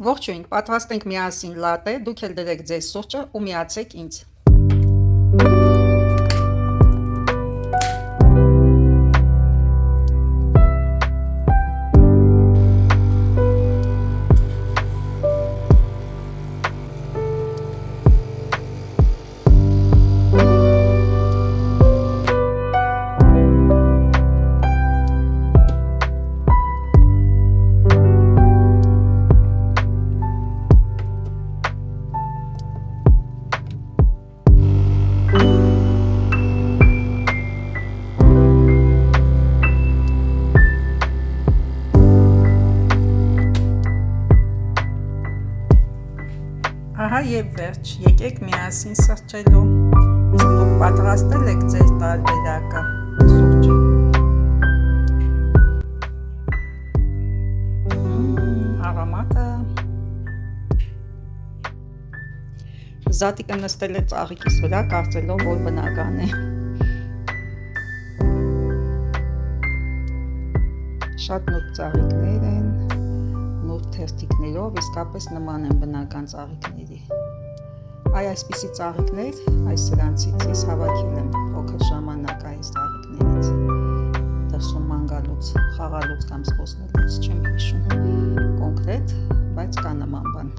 Ողջույն, պատրաստենք միասին լատե, դուք էլ դրեք ձեզ սուրճը ու միացեք ինձ։ Ահա եւ վերջ, եկեք միասին սրճելու։ Իսկ դուք պատրաստել եք ձեր տարբերակը սուրճի։ Արոմատը։ Զատիկը նստել է ծաղիկիս վրա, կարծելով, որ բնական է։ Շատ նուրբ ծաղիկներ են, նուրբ թերթիկներով, իսկապես նման են բնական ծաղիկների։ Այսպիսի ծաղիկներ, այս սրանցից ես հավաքել եմ փոքր ժամանակ այս ծաղիկներից, դրսում մանգալուց, խաղալուց կամ զբոսնելուց չեմ հիշում կոնկրետ, բայց կա նման բան։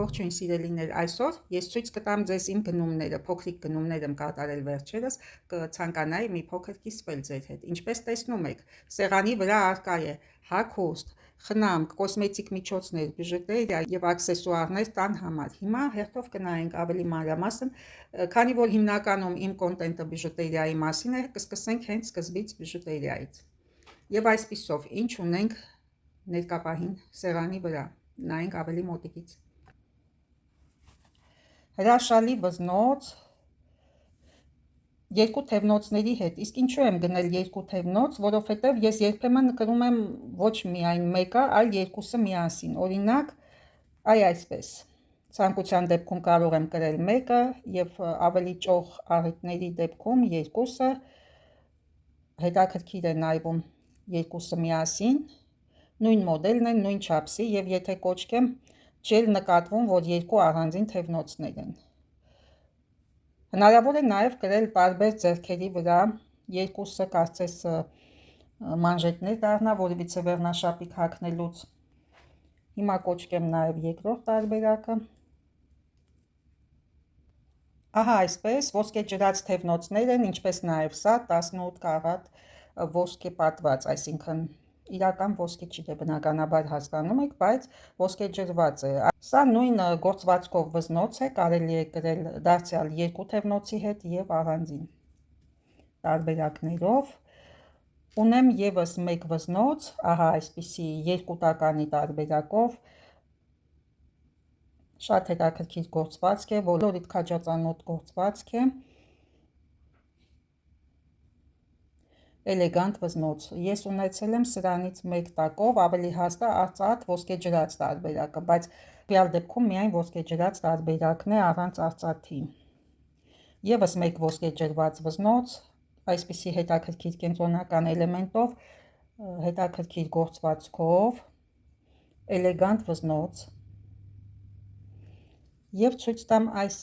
Ողջույն սիրելիներ, այսօր ես ցույց կտամ ձեզ իմ գնումները, փոքրիկ գնումներ եմ կատարել վերջերս, կցանկանայի մի փոքր կիսվել ձեր հետ։ Ինչպես տեսնում եք, սեղանի վրա առկա է հագուստ, խնամք, կոսմետիկ միջոցներ, բիժուտերիա եւ աքսեսուարներ տան համար։ Հիմա հերթով կնայենք ավելի մանրամասն, քանի որ հիմնականում իմ կոնտենտը բիժուտերիայի մասին է, կսկսենք հենց սկզբից բիժուտերիայից։ Եվ այսպիսով, ինչ ունենք ներկապահին սեղանի վրա, նայենք ավելի մոտիկից։ Հրաշալի վզնոց, երկու թևնոցների հետ, իսկ ինչու եմ գնել երկու թևնոց, որովհետև ես երբեմն կրում եմ ոչ միայն մեկը, այլ երկուսը միասին, օրինակ, այսպես, ցանկության դեպքում կարող եմ կրել մեկը և ավելի ճոխ առիթների դեպքում երկուսը, հետաքրքիր է նայվում երկուսը միասին, նույն մոդելն են, նույն չափսի և եթե կոչկեմ, չէր նկատվում, որ երկու առանձին թևնոցներ են։ Հնարավոր է նաև կրել տարբեր ձեռքերի վրա, երկուսը կարծես մանժետներ դառնա, որևիցե վերնաշապիկ հագնելուց։ Հիմա կոչկեմ նաև երկրորդ տարբերակը։ Ահա այսպես, ոսկե ջրած թևնոցներ են, ինչպես նաև սա 18 կարատ ոսկե պատված, այսինքն իրական ոսկե չի, դե բնականաբար հասկանում եք, բայց ոսկե ջրված է։ Սա նույն գործվածքով վզնոց է, կարելի է կրել դարձյալ երկու թևնոցի հետ և առանձին տարբերակներով։ Ունեմ եւս մեկ վզնոց, ահա այսպիսի երկու տականի տարբերակով, շատ հետաքրքիր գործվածք է, բոլորիդ քաջածանոթ գործվածք է, էլեգանտ վզնոց։ Ես ունեցել եմ սրանից մեկ տակով, ավելի հաստա արծաթ ոսկե ջրած տարբերակը, բայց real դեպքում միայն ոսկե ջրած տարբերակն է առանց արծաթի։ Եվս մեկ ոսկե ջրված վզնոց, այսպիսի հետաքրքիր կենտրոնական էլեմենտով, հետաքրքիր գործվածքով, էլեգանտ վզնոց։ Եվ ցույց տամ այս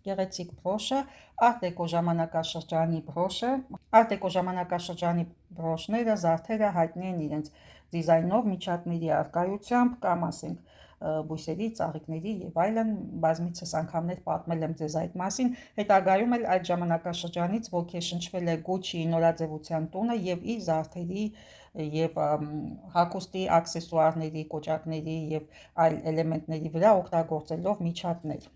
գեղեցիկ բրոշը, արտեկո ժամանակաշրջանի բրոշը, արտեկո ժամանակաշրջանի բրոշները, զարդերը հայտնի են իրենց դիզայնով, միջատների առկայությամբ, կամ ասենք բույսերի, ծաղիկների եւ այլն, բազմիցս անգամներ պատմել եմ ձեզ այդ մասին, հետագայում էլ այդ ժամանակաշրջանից ոգեշնչվել է Gucci նորաձևության տունը եւ իր զարդերի եւ հագուստի աքսեսուարների, կոճակների եւ այլ էլեմենտների վրա օգտագործելով միջատներ։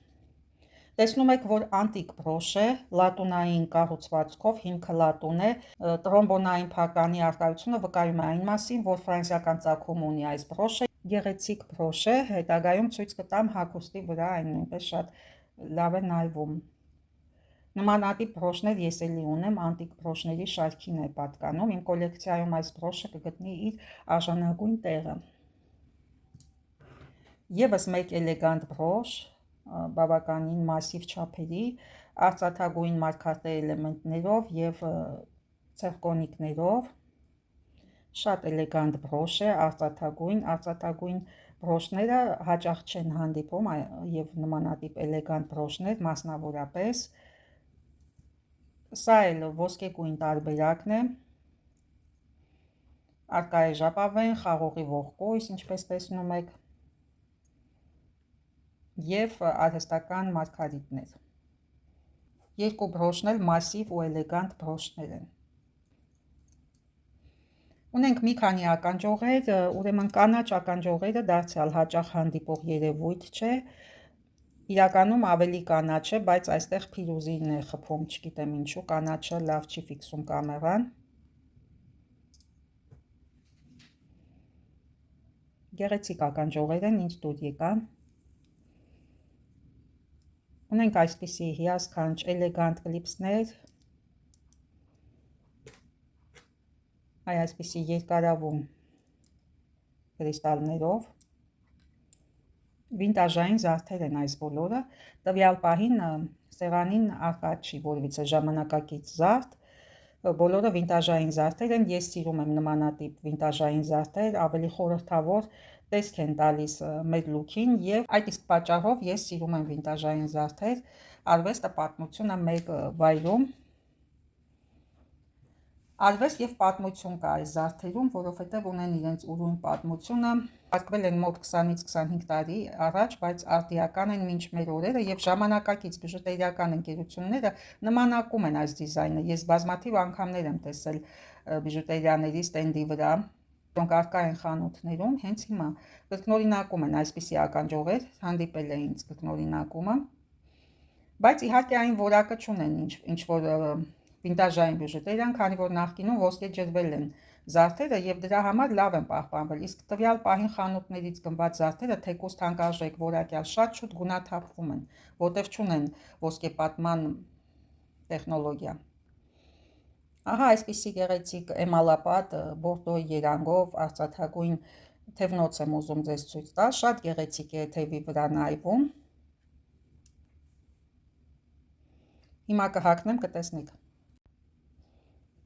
Տեսնում եք, որ անտիկ բրոշ է, լատունային կառուցվածքով, հիմքը լատուն է, տրոմբոնային փականի առկայությունը վկայում է այն մասին, որ ֆրանսիական ծագում ունի այս բրոշը, գեղեցիկ բրոշ է, հետագայում ցույց կտամ հագուստի վրա այն նույնպես շատ լավ է նայվում։ Նմանատիպ բրոշներ ես էլի ունեմ, անտիկ բրոշների շարքին է պատկանում, իմ կոլեկցիայում այս բրոշը կգտնի իր արժանագույն տեղը։ Եվս մեկ էլեգանտ բրոշ, բավականին մասիվ չափերի, արծաթագույն մարգարտե էլեմենտներով և ցերկոնիկներով, շատ էլեգանտ բրոշ է, արծաթագույն բրոշները հաճախ չեն հանդիպում և նմանատիպ էլեգանտ բրոշներ մասնավորապես։ Սա էլ ոսկեգույն տարբերակն է, արկա է ժապավեն, խաղողի ողկույզ, ինչպես տեսնում եք, և արհեստական մարգարիտներ։ Երկու բրոշն էլ մասիվ ու էլեգանտ բրոշներ են։ Ունենք մի քանի ականջողեր, ուրեմն կանաչ ականջողերը դարձյալ հաճախ հանդիպող երևույթ չէ, իրականում ավելի կանաչ է, բայց այստեղ փիրուզին է խփում, չգիտեմ ինչու, կանաչը լավ չի ֆիքսում կամերան։ Գեղեցիկ ականջողեր են, ինձ դուր եկան։ Ունենք այսպիսի հիասքանչ էլեգանտ կլիպսներ, այսպիսի երկարավուն կրիստալներով, վինտաժային զարդեր են այս բոլորը, տվյալ պահին սեղանին արկա չի որևիցե ժամանակակից զարդ, բոլորը վինտաժային զարդեր են, ես սիրում եմ նմանատիպ վինտաժային զարդեր, ավելի խորհրդավոր տեսք են տալիս մեր լուքին և այդ իսկ պատճառով ես սիրում եմ վինտաժային զարդեր, արվեստը պատմությունը մեկ վայրում, արվեստ և պատմություն կա այս զարդերում, որովհետև ունեն իրենց ուրույն պատմությունը, պատկվել են մոտ 20-ից 25 տարի առաջ, բայց արդիական են մինչ մեր օրերը և ժամանակակից բիժուտերիական ընկերությունները նմանակում են այս դիզայնը։ Ես բազմաթիվ անգամներ եմ տեսել բիժուտերիաների ստենդի վրա, որոնք արկա են խանութներում, հենց հիմա կրկնօրինակում են այսպիսի ականջողեր, հանդիպել է ինձ կրկնօրինակումը, բայց իհարկե այն որակը չունեն ինչ որ վինտաժային բիժուտերիան, քանի որ նախկինում ոսկեջրվել են զարդերը և դրա համար լավ են պահպանվել, իսկ տվյալ պահին խանութներից գնված զարդերը թեկուզ թանկարժեք որակյալ շատ շուտ գունաթափվում են, որտեղ չունեն ոսկեպատման տեխնոլոգիա։ Ահա այսպիսի գեղեցիկ էմալապատ բորդոյի երանգով արծաթագույն թևնոց եմ ուզում ձեզ ցույց տալ, շատ գեղեցիկ է թևի վրա նայվում։ Հիմա կհագնեմ, կտեսնեք։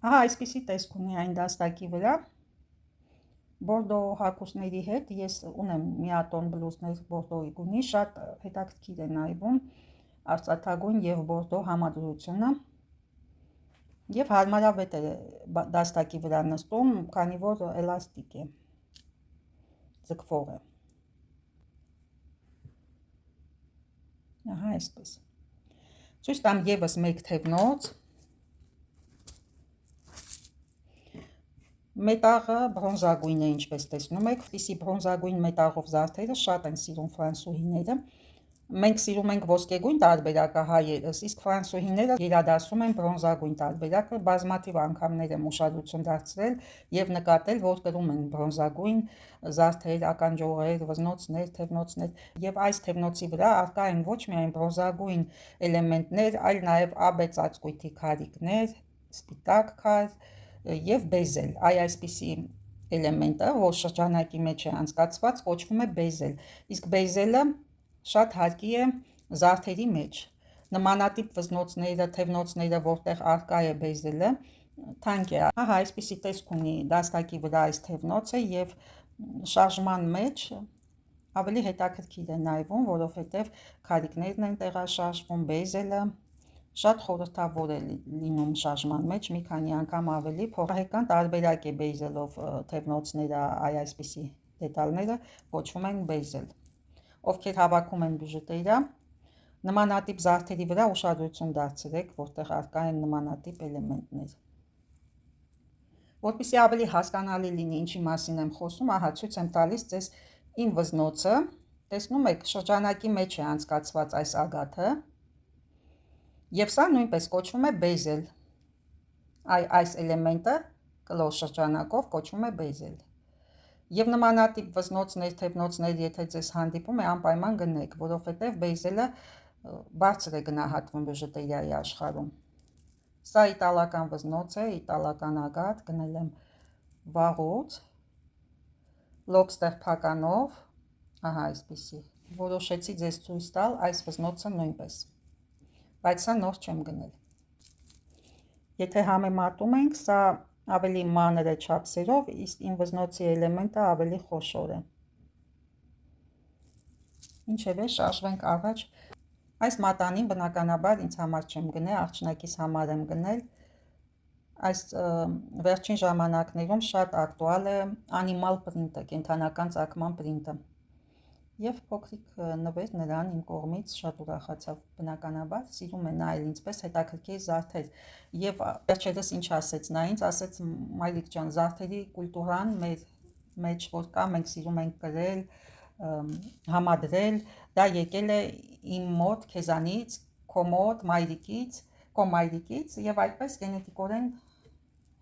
Ահա այսպիսի տեսք ունի այն դաստակի վրա, բորդո հագուստների հետ, ես ունեմ միատոն բլուզներ բորդոյի գույնի, շատ հետաքրքիր է նայվում արծաթագույն և բորդո համադրությունը և հարմարավետ է դաստակի վրա նստում, քանի որ էլաստիկ է, ձգվող է։ Ահա այսպես։ Ցույց տամ ևս մեկ թևնոց, մետաղը բրոնզագույն է, ինչպես տեսնում եք, այսպիսի բրոնզագույն մետաղով զարդերը շատ են սիրում ֆրանսուհիները, մենք սիրում ենք ոսկեգույն տարբերակը հայերս, իսկ ֆրանսուհիները գերադասում են բրոնզագույն տարբերակը, բազմաթիվ անգամներ եմ ուշադրություն դարձրել և նկատել, որ կրում են բրոնզագույն զարդեր, ականջողեր, վզնոցներ, թևնոցներ և այս թևնոցի վրա արկա են ոչ միայն բրոնզագույն էլեմենտներ, այլ նաև աբե ծածկույթի քարիկներ, սպիտակ քար և բեզել, այսպիսի էլեմենտը, որ շրջանակի մեջ է անցկացված, կոչվում է բեզել, իսկ բեզելը շատ հարկի է զարդերի մեջ, նմանատիպ վզնոցները, թևնոցները, որտեղ արկա է բեզելը, թանկ է։ Ահա այսպիսի տեսք ունի դաստակի վրա այս թևնոցը և շարժման մեջ ավելի հետաքրքիր է նայվում, որովհետև քարիկներն են տեղաշարժվում, բեզելը շատ խորհրդավոր է լինում շարժման մեջ, մի քանի անգամ ավելի, փոխահեկան տարբերակ է բեզելով թևնոցները, այսպիսի դետալները կոչվում են բեզել։ Ովքեր հավաքում են բիժուտերիա, նմանատիպ զարդերի վրա ուշադրություն դարձրեք, որտեղ արկա են նմանատիպ էլեմենտներ։ Որպեսզի ավելի հասկանալի լինի ինչի մասին եմ խոսում, ահա ցույց եմ տալիս ձեզ իմ վզնոցը, տեսնում եք շրջանակի մեջ է անցկացված այս ագաթը, և սա նույնպես կոչվում է բեզել, այս էլեմենտը կլոր շրջանակով կոչվում է բեզել։ Եվ նմանատիպ վզնոցներ, թևնոցներ, եթե ձեզ հանդիպում է, անպայման գնեք, որովհետև բեզելը բարձր է գնահատվում բիժուտերիայի աշխարհում։ Սա իտալական վզնոց է, իտալական ագաթ, գնել եմ վաղուց, լոբստեր փականով, ահա այսպիսի, որոշեցի ձեզ ցույց տալ այս վզնոցը նույնպես։ բայց սա նոր չեմ գնել։ Եթե համեմատում ենք, սա ավելի մանր է չափսերով, իսկ իմ վզնոցի էլեմենտը ավելի խոշոր է։ Ինչևէ, շարժվենք առաջ։ Այս մատանին բնականաբար ինձ համար չեմ գնել, աղջնակիս համար եմ գնել։ Այս վերջին ժամանակներում շատ ակտուալ է անիմալ պրինտը, կենդանական ծագման պրինտը։ Եվ փոքրիկ նվեր նրան իմ կողմից շատ ուրախացավ, բնականաբար սիրում է նայել ինձպես հետաքրքիր զարդեր։ Եվ վերջերս ինչ ասեց նա ինձ, ասեց մայրիկ ջան, զարդերի կուլտուրան մեր մեջ որ կա, մենք սիրում ենք կրել, համադրել, դա եկել է իմ մոտ, քեզանից, քո մոտ, մայրիկից, քո մայրիկից, եւ այդպես գենետիկորեն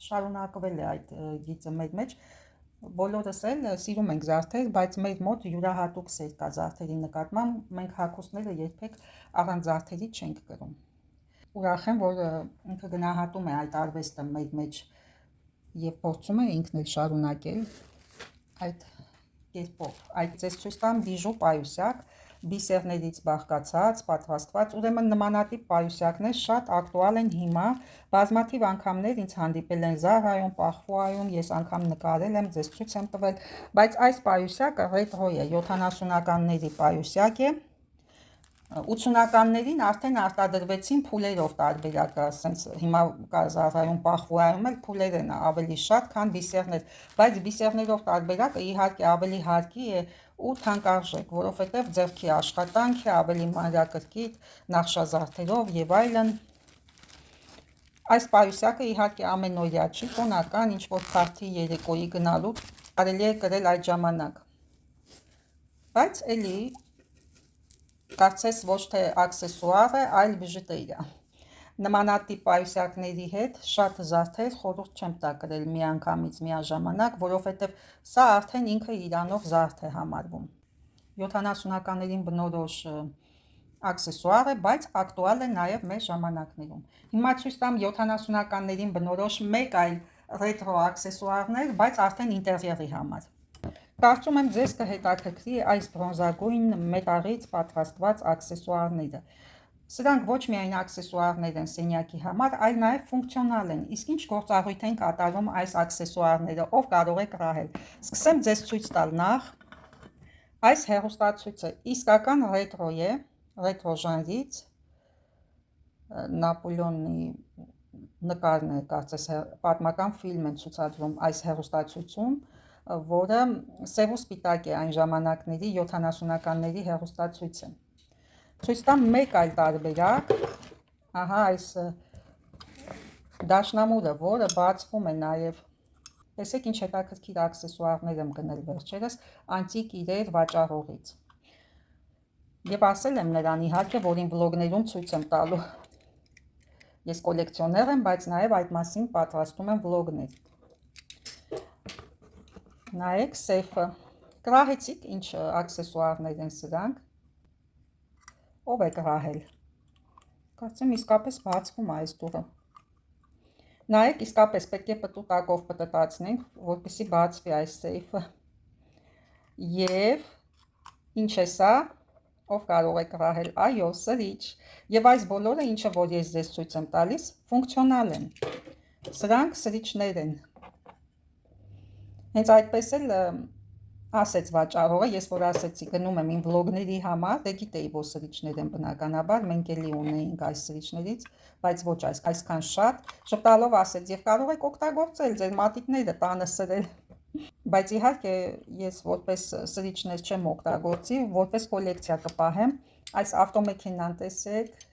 շարունակվել է այդ գիծը մեր մեջ։ Բոլորս էլ սիրում ենք զարդեր, բայց մեր մոտ յուրահատուկ սեր կա զարդերի նկատմամբ, մենք հագուստները երբեք առանց զարդերի չենք կրում։ Ուրախ եմ, որ ինքը գնահատում է այդ արվեստը մեր մեջ եւ փորձում է ինքն էլ շարունակել այդ կերպով։ Այդ ձեզ ցույց տամ բիժու պայուսակ, բիսերներից բաղկացած, պատրաստված, ուրեմն նմանատիպ պայուսակներ շատ ակտուալ են հիմա, բազմաթիվ անգամներ ինձ հանդիպել են Զարայում, Պախվոյում, ես անգամ նկարել եմ, ձեզ ցույց եմ տվել, բայց այս պայուսակը ռետրո է, 70-ականների պայուսակ է, 80-ականներին արդեն արտադրվեցին փուլերով տարբերակը, ասենց հիմա կա Զարայում, Պախվոյում էլ փուլեր են ավելի շատ, քան բիսերներ, բայց բիսերներով տարբերակը իհարկե ավելի հարկի է ու թանկարժեք, որովհետև ձեռքի աշխատանք է, ավելի մանրակրկիտ, նախշազարդերով եւ այլն։ Այս պայուսակը իհարկե ամենօրյա չի, տոնական, ինչ-որ քարթի երեկոյի գնալու կարելի է կրել այդ ժամանակ։ Բայց էլի կարծես ոչ թե աքսեսուար է, այլ բիժուտերիա։ Նմանատիպ պայուսակների հետ շատ զարդեր խորհուրդ չեմ տա կրել միանգամից միաժամանակ, որովհետև սա արդեն ինքը իրանով զարդ է համարվում։ 70-ականներին բնորոշ աքսեսուար է, բայց ակտուալ է նաև մեր ժամանակներում։ Հիմա ցույց տամ 70-ականներին բնորոշ մեկ այլ ռետրո աքսեսուարներ, բայց արդեն ինտերիերի համար։ Կարծում եմ ձեզ կհետաքրքրի այս բրոնզագույն մետաղից պատրաստված աքսեսուարները։ Սրանք ոչ միայն աքսեսուարներ են սենյակի համար, այլ նաև ֆունկցիոնալ են։ Իսկ ինչ գործառույթ են կատարում այս աքսեսուարները, ով կարող է կռահել։ Սկսեմ ձեզ ցույց տալ նախ այս հեռուստացույցը իսկական ռետրո է, ռետրո ժանրից, Նապոլեոնի նկարն է, կարծես պատմական ֆիլմ են ցուցադրում այս հեռուստացույցում, որը սև ու սպիտակ է այն ժամանակների 70-ականների հեռուստացույցը։ Ցույց տամ մեկ այլ տարբերակ, ահա այս դաշնամուրը, որը բացվում է նաև, տեսեք ինչ հետաքրքիր աքսեսուարներ եմ գնել վերջերս անտիկ իրեր վաճառողից։ Եվ ասել եմ նրան իհարկե, որ իմ վլոգներում ցույց եմ տալու։ Ես կոլեկցիոներ եմ, բայց նաև այդ մասին պատրաստում եմ վլոգներ։ Նայեք սեյֆը։ Կռահեցիք ինչ աքսեսուարներ են սրանք։ Ով է կռահել։ Կարծեմ իսկապես բացվում է այս դուռը։ Նայեք, իսկապես պետք է պտուտակով պտտացնենք, որպեսզի բացվի այս սեյֆը։ Եվ ինչ է սա, ով կարող է կռահել, այո, սրիչ։ Եվ այս բոլորը, ինչը որ ես ձեզ ցույց եմ տալիս, ֆունկցիոնալ են։ Սրանք սրիչներ են։ Հենց այդպես էլ ասեց վաճառողը, ես որ ասեցի գնում եմ իմ վլոգների համար, դե գիտեի, որ սրիչներ են բնականաբար, մենք էլի ունեինք այս սրիչներից, բայց ոչ այսքան շատ, շփտալով ասեց, եւ կարող եք օգտագործել ձեր մատիտները տանը սրել։ Բայց իհարկե ես որպես սրիչներ չեմ օգտագործի, որպես կոլեկցիա կպահեմ, այս ավտոմեքենան տեսեք,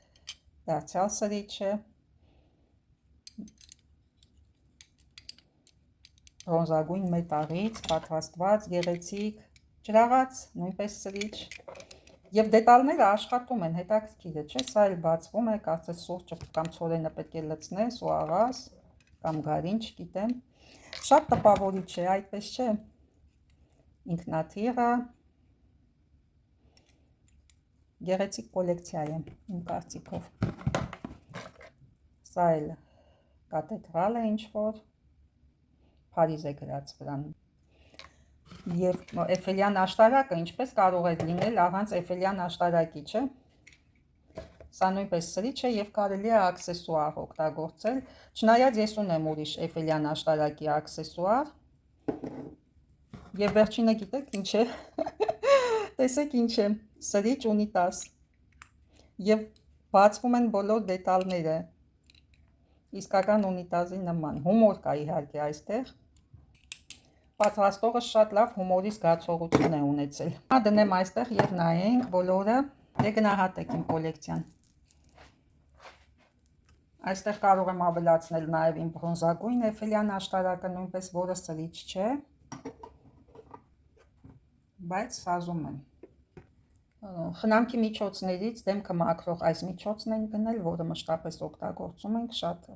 դարձյալ սրիչ է։ Բրոնզագույն մետաղից պատրաստված գեղեցիկ ջրաղաց, նույնպես սրիչ, եւ դետալները աշխատում են, հետաքրքիր է, չէ՞, սա էլ բացվում է, կարծես սուրճը կամ ցորենը պետք է լցնես ու աղաս կամ գարին, չգիտեմ, շատ տպավորիչ է, այդպես չէ, ինքնաթիռը, գեղեցիկ կոլեկցիա է, իմ կարծիքով, սա էլ կաթեդրալ է ինչ-որ, Փարիզ է գրած վրան։ Եվ Էֆելյան աշտարակը ինչպես կարող է լինել առանց Էֆելյան աշտարակի, չէ։ Սա նույնպես սրիչ է եւ կարելի է աքսեսուար օգտագործել։ Չնայած ես ունեմ ուրիշ Էֆելյան աշտարակի աքսեսուար։ Եվ վերջինը գիտեք ինչ է։ Տեսեք ինչ է, սրիչ ունիտազ։ Եվ բացվում են բոլոր դետալները։ Իսկական ունիտազի նման։ Հումոր կա իհարկե այստեղ։ Պատրաստողը շատ լավ հումորի զգացողություն է ունեցել։ Դնեմ այստեղ եւ նայենք բոլորը։ Դե գնահատեք իմ կոլեկցիան։ Այստեղ կարող եմ ավելացնել նաև իմ բրոնզագույն Էֆելյան աշտարակը, նույնպես որը սրիչ չէ, բայց սազում եմ։ Խնամքի միջոցներից դեմքը մաքրող այս միջոցն ենք գնել, որը մշտապես օգտագործում ենք, շատ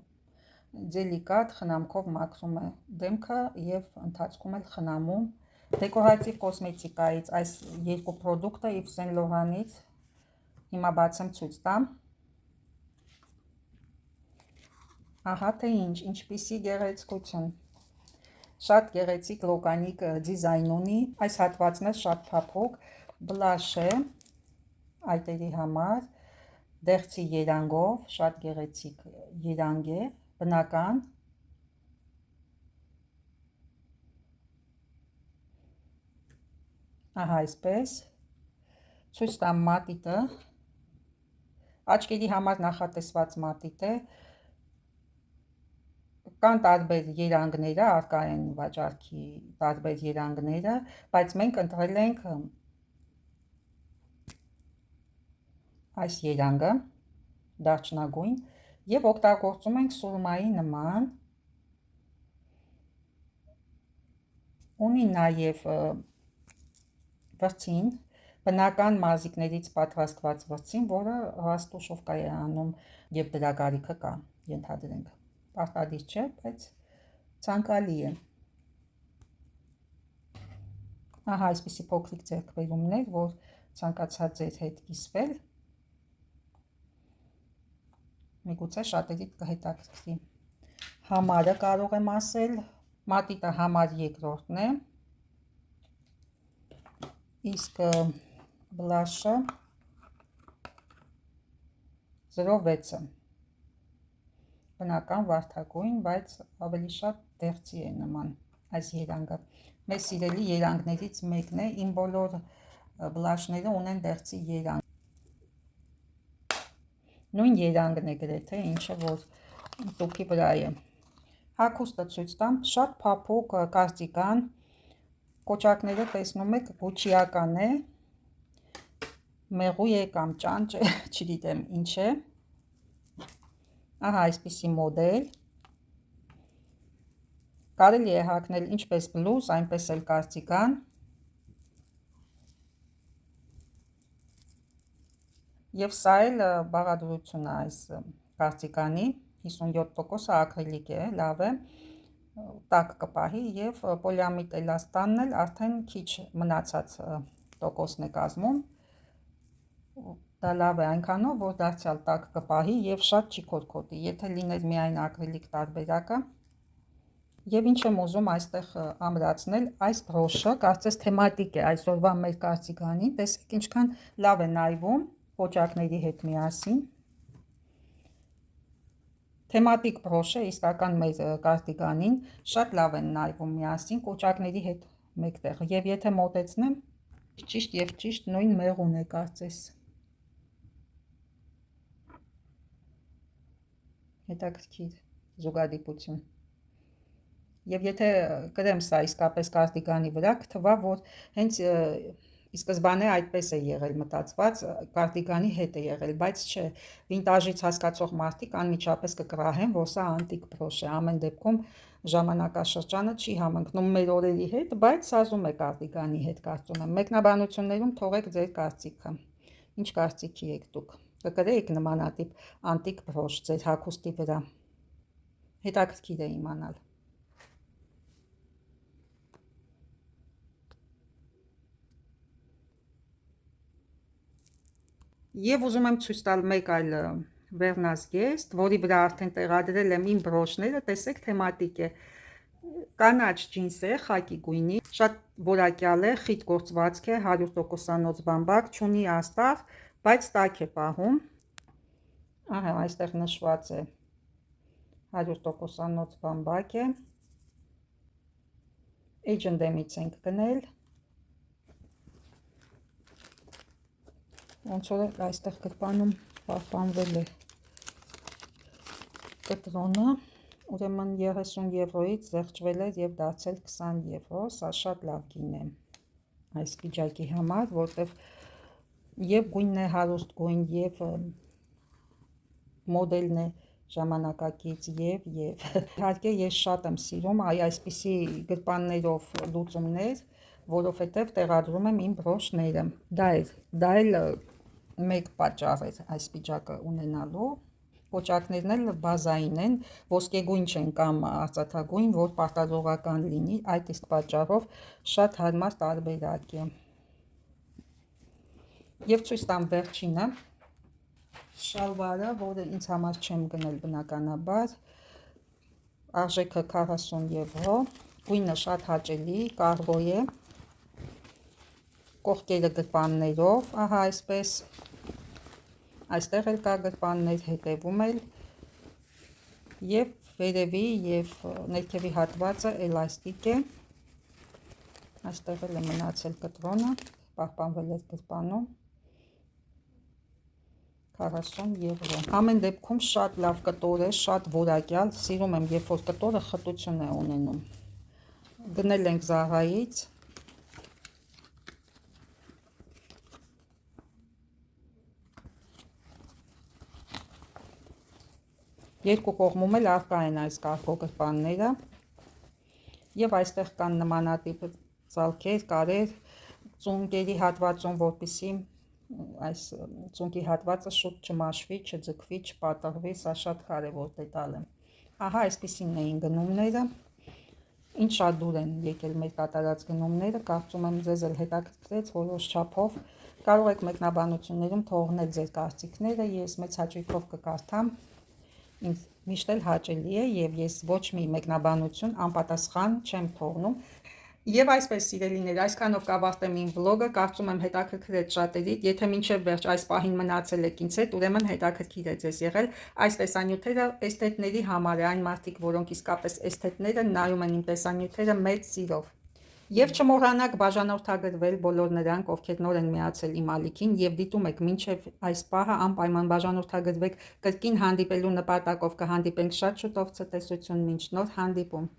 դելիկատ խնամքով մաքրում է դեմքը եւ ընթացքում էլ խնամում։ Դեկորատիվ կոսմետիկայից այս երկու պրոդուկտը Yves Saint Laurent-ից հիմա բացեմ ցույց տամ։ Ահա թե ինչպիսի գեղեցկություն։ Շատ գեղեցիկ լոկանիկ դիզայն ունի, այս հատվածն է շատ փափուկ, բլաշ է այտերի համար, դեղցի երանգով, շատ գեղեցիկ երանգ է, բնական։ Ահա այսպես, ցույց տամ մատիտը, աչքերի համար նախատեսված մատիտ է, կան տարբեր երանգները, արկա են վաճառքի տարբեր երանգները, բայց մենք ընտրել ենք այս երանգը, դարչնագույն, եւ օգտագործում ենք սուրմայի նման, ունի նաեւ վրձին, բնական մազիկներից պատրաստված վրձին, որը ռաստուշովկա է անում եւ դրա կարիքը կա, ենթադրենք։ Պարտադիր չէ, բայց ցանկալի է։ Ահա այսպիսի փոքրիկ ձեռքբերումներ, որ ցանկացած ձեր հետ կիսվել, միգուցե շատերի կհետաքրքրի։ Համարը կարող եմ ասել, մատիտը համար երկրորդն է, իսկ բլաշը 0.6-ը։ Բնական վարդագույն, բայց ավելի շատ դեղցի է նման այս երանգը։ Մեր սիրելի երանգներից մեկն է, իմ բոլոր բլաշները ունեն դեղցի երանգ։ Նույն երանգն է գրեթե, ինչը որ տուփի վրա է։ Հագուստը ցույց տամ, շատ փափուկ կարծիկան, կոճակները տեսնում եք, գուչիական է, մեղու է կամ ճանճ է, չգիտեմ ինչ է։ Ահա այսպիսի մոդել, կարելի է հագնել ինչպես բլուզ, այնպես էլ կարծիկան, եւ սա էլ բաղադրությունը այս կարծիկանի 57%-ը ակրիլիկ է, լավ է, տաք կպահի եւ պոլիամիդ էլաստանն էլ արդեն քիչ մնացած տոկոսն է կազմում։ Դա լավ է այնքանով, որ դարձյալ տաք կպահի եւ շատ չի քոթքոթի, եթե լիներ միայն ակրիլիկ տարբերակը։ Եվ ինչ եմ ուզում այստեղ ամրացնել, այս բրոշը կարծես թեմատիկ է այսօրվա մեր կարծիկանին, տեսեք ինչքան լավ է նայվում կոճակների հետ միասին։ Թեմատիկ բրոշը իսկական մեր կարդիգանին շատ լավ են նայվում միասին կոճակների հետ մեկտեղ, եւ եթե մոտեցնեմ, ճիշտ եւ ճիշտ նույն մեղուն է կարծես։ Հետաքրքիր զուգադիպություն։ Եվ եթե կրեմ սա իսկապես կարդիգանի վրա, կթվա, որ հենց ի սկզբանե այդպես է եղել մտածված, կարդիգանի հետ է եղել, բայց չէ, վինտաժից հասկացող մարդիկ անմիջապես կկռահեն, որ սա անտիկ բրոշ է, ամեն դեպքում ժամանակաշրջանը չի համընկնում մեր օրերի հետ, բայց սազում է կարդիգանի հետ, կարծում եմ։ Մեկնաբանություններում թողեք ձեր կարծիքը։ Ինչ կարծիքի եք դուք։ Կկրեիք նմանատիպ անտիկ բրոշ ձեր հագուստի վրա։ Հետաքրքիր է իմանալ։ Եվ ուզում եմ ցույց տալ մեկ այլ վերնազգեստ, որի վրա արդեն տեղադրել եմ իմ բրոշները, տեսեք թեմատիկ է։ Կանաչ ջինս է, խակի գույնի, շատ որակյալ է, խիտ գործվածք է, 100%-անոց բամբակ, չունի աստաղ, բայց տաք է պահում։ Ահա այստեղ նշված է 100%-անոց բամբակ է, H&M-ից ենք գնել, ոնց որ այստեղ գրպանում պահպանվել է կտրոնը, ուրեմն 30 եվրոից զեղչվել է և դարձել 20 եվրո, սա շատ լավ գին է այս պիջակի համար, որտեղ և գույնն է հարուստ գույն, և մոդելն է ժամանակակից և իհարկե ես շատ եմ սիրում այսպիսի գրպաններով լուծումներ, որովհետև տեղադրում եմ իմ բրոշները, դա էլ մեկ պատճառ է այս պիջակը ունենալու, կոճակներն էլ բազային են, ոսկեգույն չեն կամ արծաթագույն, որ պարտադրողական լինի, այդ իսկ պատճառով շատ հարմար տարբերակ է։ Եվ ցույց տամ վերջինը, շալվարը, որը ինձ համար չեմ գնել բնականաբար, արժեքը 40 եվրո, գույնը շատ հաճելի, կարգո է, կողքերը գրպաններով, ահա այսպես, այստեղ էլ կա գրպաններ, հետևում էլ, և վերևի և ներքևի հատվածը էլաստիկ է, այստեղ էլ է մնացել կտրոնը, պահպանվել է գրպանում, 40 եվրո։ Ամեն դեպքում շատ լավ կտոր է, շատ որակյալ, սիրում եմ, երբ որ կտորը խտություն է ունենում։ Գնել ենք Զարայից։ Երկու կողմում էլ առկա են այս կարգո գրպանները։ Եվ այստեղ կան նմանատիպ ծալքեր, կարեր, ծունկերի հատվածում, որպեսզի այս ծունկի հատվածը շուտ չմաշվի, չձգվի, չպատռվի, սա շատ կարևոր դետալ է։ Ահա այսպիսին էին գնումները, ինչ շատ դուր են եկել մեր կատարած գնումները, կարծում եմ ձեզ էլ հետաքրքրեց որոշ չափով, կարող եք մեկնաբանություններում թողնել ձեր կարծիքները, ես մեծ հաճույքով կկարդամ, ինձ միշտ էլ հաճելի է և ես ոչ մի մեկնաբանություն անպատասխան չեմ թողնում։ Եվ այսպես սիրելիներ, այսքանով կավարտեմ իմ վլոգը, կարծում եմ հետաքրքրեց շատերիդ, եթե մինչև վերջ այս պահին մնացել եք ինձ հետ, ուրեմն հետաքրքիր է ձեզ եղել, այս տեսանյութերը էսթետների համար է, այն մարդիկ, որոնք իսկապես էսթետներ են, նայում են իմ տեսանյութերը մեծ սիրով։ Եվ չմոռանաք բաժանորդագրվել բոլոր նրանք, ովքեր նոր են միացել իմ ալիքին և դիտում եք մինչև այս պահը, անպայման բաժանորդագրվեք, կրկին հանդիպելու նպատակով կհանդիպենք շատ շուտով, ցտեսություն, մինչ նոր հանդիպում։